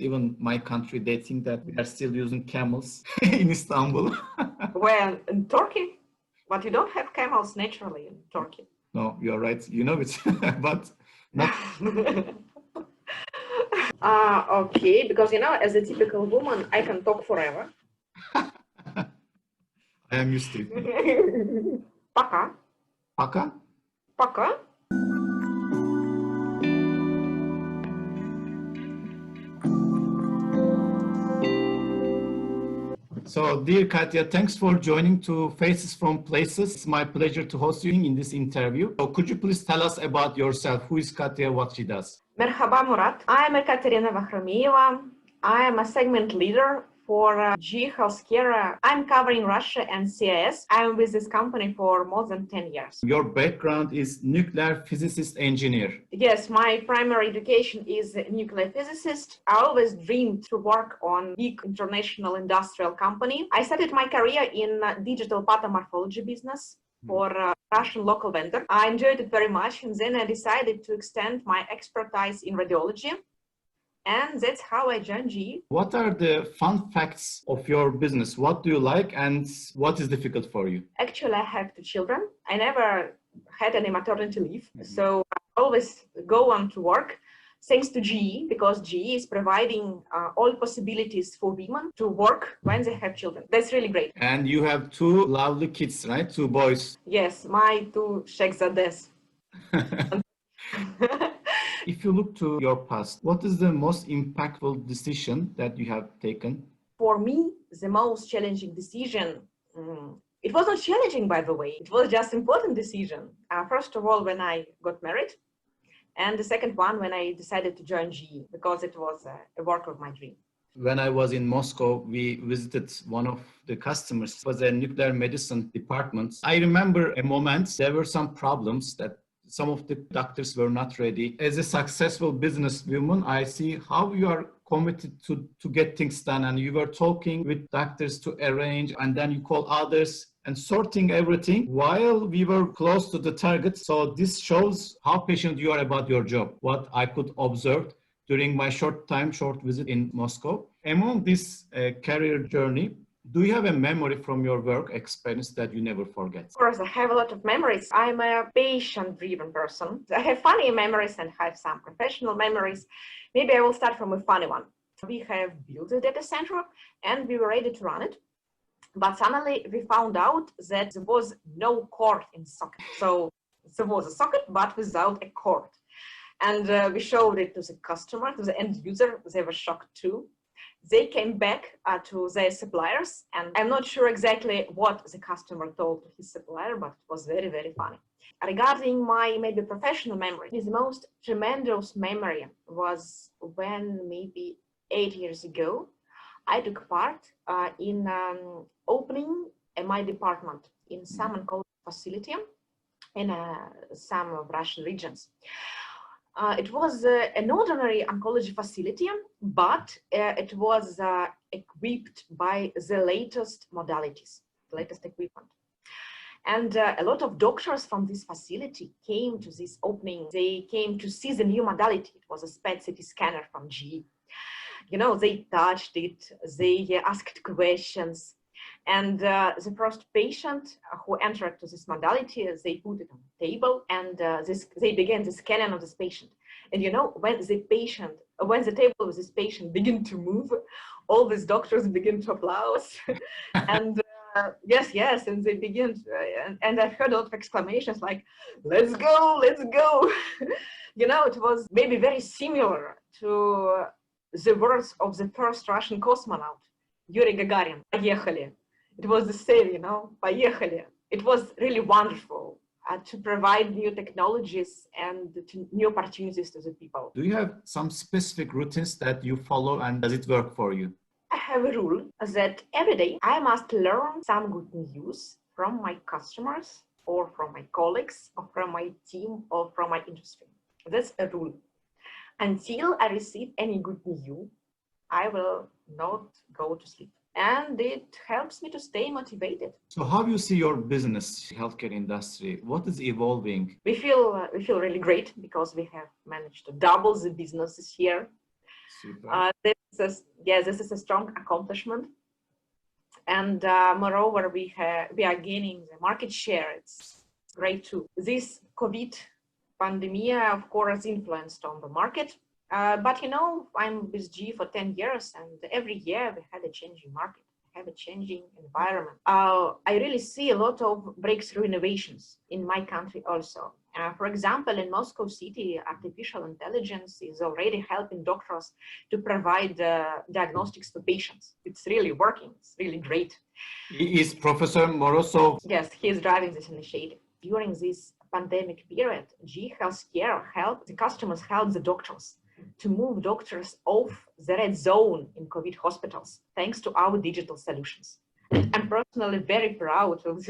Even my country, they think that we are still using camels in Istanbul. Well, in Turkey, but you don't have camels naturally in Turkey. No, you're right. You know it, but not. Okay, because as a typical woman, I can talk forever. I am used to it. Пока. Paka? Пока. So, dear Katya, thanks for joining to Faces from Places. It's my pleasure to host you in this interview. So could you please tell us about yourself? Who is Katya, what she does? Merhaba, Murat. I am Ekaterina Vakhromeeva. I am a segment leader for G Healthcare. I'm covering Russia and CIS. I'm with this company for more than 10 years. Your background is nuclear physicist engineer. Yes, my primary education is a nuclear physicist. I always dreamed to work on big international industrial company. I started my career in digital pathomorphology business for a Russian local vendor. I enjoyed it very much, and then I decided to extend my expertise in radiology. And that's how I joined GE. What are the fun facts of your business? What do you like and what is difficult for you? Actually, I have 2 children. I never had any maternity leave, so I always go on to work thanks to GE, because GE is providing all possibilities for women to work when they have children. That's really great. And you have 2 lovely kids, right? 2 boys. Yes, my 2 Sehzades. If you look to your past, what is the most impactful decision that you have taken? For me, the most challenging decision, it was not challenging, by the way. It was just important decision. First of all, when I got married, and the second one when I decided to join GE, because it was a work of my dream. When I was in Moscow, we visited one of the customers. It was a nuclear medicine department. I remember a moment, there were some problems that some of the doctors were not ready. As a successful businesswoman, I see how you are committed to get things done, and you were talking with doctors to arrange, and then you call others and sorting everything while we were close to the target. So this shows how patient you are about your job, what I could observe during my short visit in Moscow. Among this career journey, do you have a memory from your work experience that you never forget? Of course, I have a lot of memories. I'm a patient-driven person. I have funny memories and have some professional memories. Maybe I will start from a funny one. We have built a data center and we were ready to run it. But suddenly we found out that there was no cord in the socket. So there was a socket, but without a cord. And we showed it to the customer, to the end user. They were shocked too. They came back to their suppliers, and I'm not sure exactly what the customer told his supplier, but it was very, very funny. Regarding my maybe professional memory, the most tremendous memory was when maybe 8 years ago, I took part in opening my department in some oncology facility in some of Russian regions. It was an ordinary oncology facility, but it was equipped by the latest modalities, latest equipment. And a lot of doctors from this facility came to this opening. They came to see the new modality. It was a SPECT CT scanner from GE. They touched it, they asked questions. And the first patient who entered to this modality, they put it on the table, and they began the scanning of this patient. And when the table of this patient began to move, all these doctors begin to applaud. And yes, and they begin, and I heard a lot of exclamations like, let's go, let's go. It was maybe very similar to the words of the first Russian cosmonaut, Yuri Gagarin, Poyekhali. It was the same, Poyekhali. It was really wonderful to provide new technologies and new opportunities to the people. Do you have some specific routines that you follow, and does it work for you? I have a rule that every day I must learn some good news from my customers or from my colleagues or from my team or from my industry. That's a rule. Until I receive any good news, I will not go to sleep. And it helps me to stay motivated. So how do you see your business, healthcare industry? What is evolving? We feel really great because we have managed to double the business this year. Super. This is a strong accomplishment. And moreover, we are gaining the market share. It's great too. This COVID pandemic, of course, influenced on the market. But I'm with G for 10 years, and every year we had a changing market, have a changing environment. I really see a lot of breakthrough innovations in my country also. For example, in Moscow City, artificial intelligence is already helping doctors to provide diagnostics for patients. It's really working. It's really great. Is Professor Morozov? Yes, he is driving this initiative. During this pandemic period, G Healthcare helped the customers, help the doctors to move doctors off the red zone in COVID hospitals, thanks to our digital solutions. I'm personally very proud of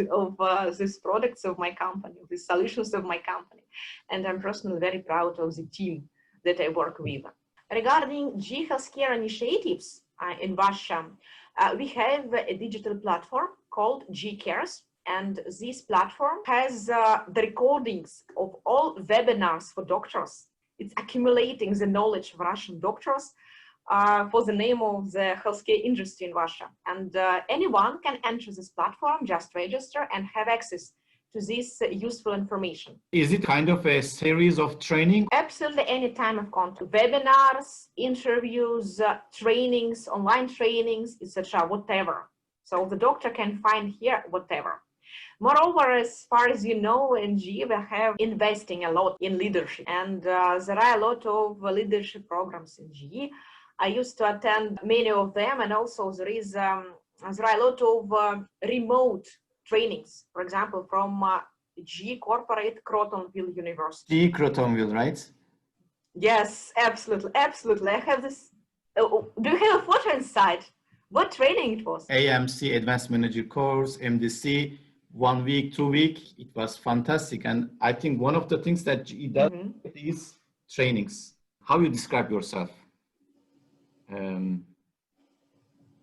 these products of my company, the solutions of my company. And I'm personally very proud of the team that I work with. Regarding G Healthcare initiatives in Russia, we have a digital platform called G Cares. And this platform has the recordings of all webinars for doctors. It's accumulating the knowledge of Russian doctors for the name of the healthcare industry in Russia. And anyone can enter this platform, just register and have access to this useful information. Is it kind of a series of training? Absolutely, any time of content. Webinars, interviews, trainings, online trainings, etc., whatever. So the doctor can find here whatever. Moreover, as far as you know, in G, we have investing a lot in leadership, and there are a lot of leadership programs in G. I used to attend many of them, and also there are a lot of remote trainings, for example, from G Corporate Crotonville University. G Crotonville, right? Yes, absolutely, absolutely. I have this. Do you have a photo inside? What training it was? AMC, Advanced Manager Course, MDC. 1 week, 2 weeks, it was fantastic. And I think one of the things that G does is trainings. How you describe yourself?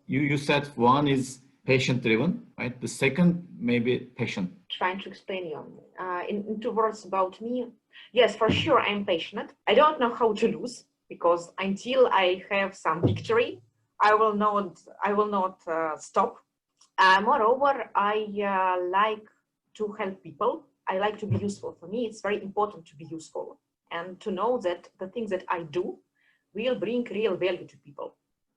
You said one is patient driven, right? The second, maybe patient. Trying to explain you in 2 words about me. Yes, for sure, I'm passionate. I don't know how to lose, because until I have some victory, I will not stop. Moreover, I like to help people. I like to be useful. For me, it's very important to be useful and to know that the things that I do will bring real value to people.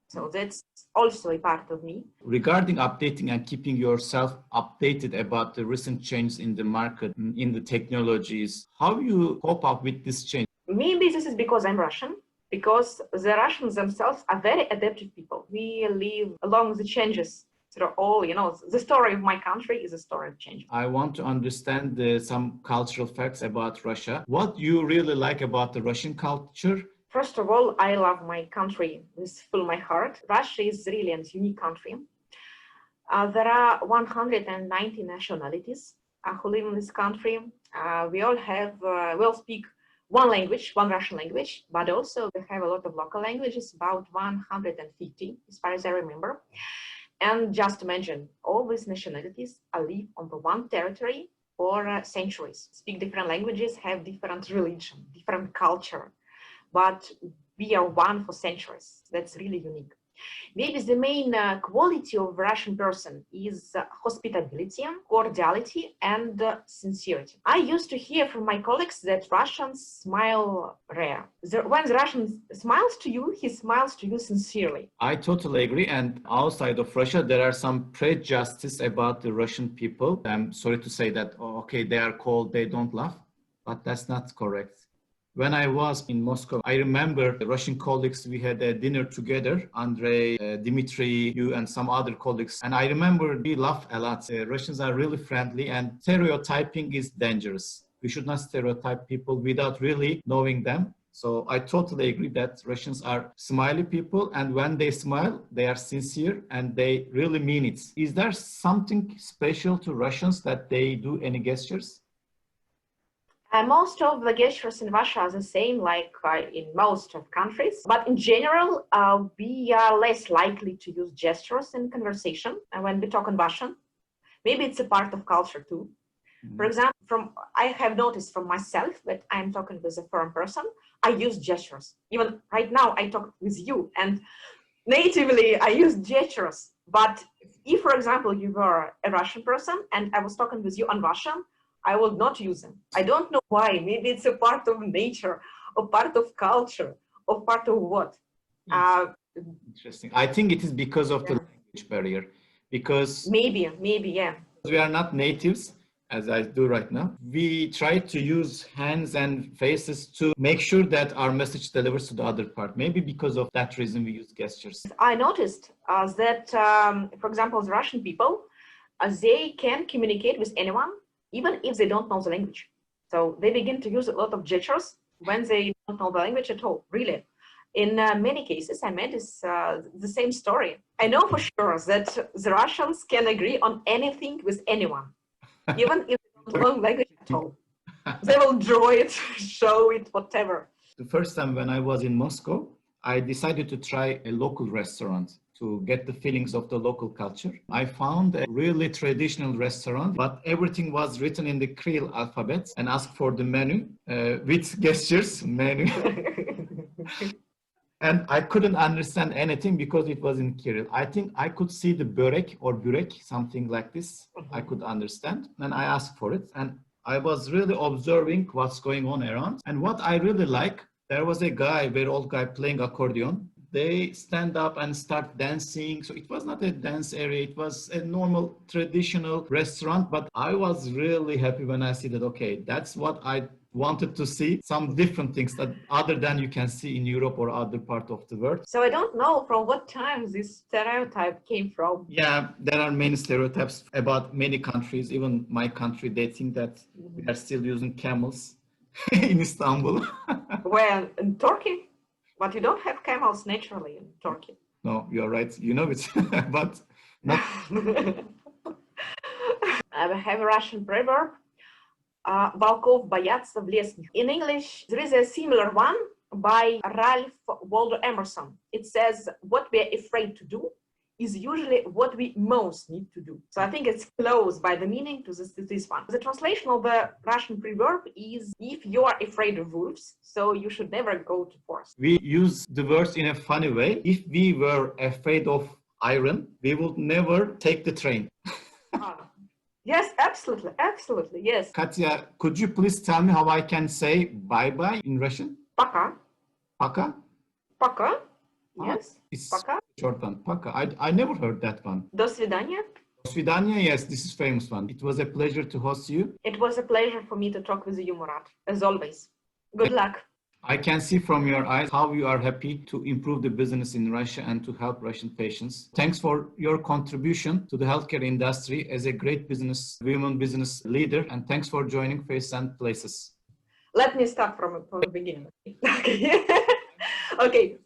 So that's also a part of me. Regarding updating and keeping yourself updated about the recent changes in the market, in the technologies, how you cope up with this change? Maybe this is because I'm Russian, because the Russians themselves are very adaptive people. We live along the changes. So all, the story of my country is a story of change. I want to understand some cultural facts about Russia. What you really like about the Russian culture? First of all, I love my country with full my heart. Russia is really a unique country. There are 190 nationalities who live in this country. We all speak one language, one Russian language, but also we have a lot of local languages, about 150, as far as I remember. And just imagine, all these nationalities live on the one territory for centuries, speak different languages, have different religion, different culture, but we are one for centuries. That's really unique. Maybe the main quality of Russian person is hospitality, cordiality, and sincerity. I used to hear from my colleagues that Russians smile rare. When the Russian smiles to you, he smiles to you sincerely. I totally agree. And outside of Russia, there are some prejudices about the Russian people. I'm sorry to say that, they are cold, they don't laugh, but that's not correct. When I was in Moscow, I remember the Russian colleagues, we had a dinner together, Andrei, Dmitry, you and some other colleagues. And I remember we laugh a lot. Russians are really friendly, and stereotyping is dangerous. We should not stereotype people without really knowing them. So I totally agree that Russians are smiley people, and when they smile, they are sincere and they really mean it. Is there something special to Russians that they do any gestures? Most of the gestures in Russia are the same, like in most of countries. But in general, we are less likely to use gestures in conversation when we talk in Russian. Maybe it's a part of culture too. For example, I have noticed from myself that I'm talking with a foreign person, I use gestures. Even right now, I talk with you, and natively I use gestures. But if, for example, you were a Russian person and I was talking with you on Russian, I would not use them. I don't know why. Maybe it's a part of nature, or part of culture, or part of what. Interesting. I think it is because of the language barrier. Because maybe, yeah. We are not natives, as I do right now. We try to use hands and faces to make sure that our message delivers to the other part. Maybe because of that reason we use gestures. I noticed that, for example, the Russian people, they can communicate with anyone, even if they don't know the language. So they begin to use a lot of gestures when they don't know the language at all, really. In many cases, I met the same story. I know for sure that the Russians can agree on anything with anyone, even if they don't know language at all. They will draw it, show it, whatever. The first time when I was in Moscow, I decided to try a local restaurant to get the feelings of the local culture. I found a really traditional restaurant, but everything was written in the Kirill alphabet, and asked for the menu with gestures, menu. And I couldn't understand anything because it was in Kirill. I think I could see the börek or burek, something like this. I could understand, and I asked for it. And I was really observing what's going on around. And what I really like, there was a guy, very old guy, playing accordion. They stand up and start dancing. So it was not a dance area. It was a normal, traditional restaurant. But I was really happy when I see that, okay, that's what I wanted to see, some different things that other than you can see in Europe or other part of the world. So I don't know from what time this stereotype came from. Yeah, there are many stereotypes about many countries. Even my country, they think that we are still using camels in Istanbul. Well, in Turkey, but you don't have camels naturally in Turkey. No, you're right. You know it, but not. I have a Russian proverb. Волков боятся в лес. In English, there is a similar one by Ralph Waldo Emerson. It says, what we are afraid to do is usually what we most need to do. So I think it's close by the meaning to this one. The translation of the Russian proverb is, if you are afraid of wolves, so you should never go to forest. We use the words in a funny way. If we were afraid of iron, we would never take the train. Yes, absolutely, yes. Katya, could you please tell me how I can say bye-bye in Russian? Пока. Пока? Пока. Yes. It's Пока. short one. Пока. I never heard that one. До свидания. До свидания, yes, this is famous one. It was a pleasure to host you. It was a pleasure for me to talk with you, Murat, as always. Good luck. I can see from your eyes how you are happy to improve the business in Russia and to help Russian patients. Thanks for your contribution to the healthcare industry as a great women business leader, and thanks for joining Face and Places. Let me start from the beginning. Okay.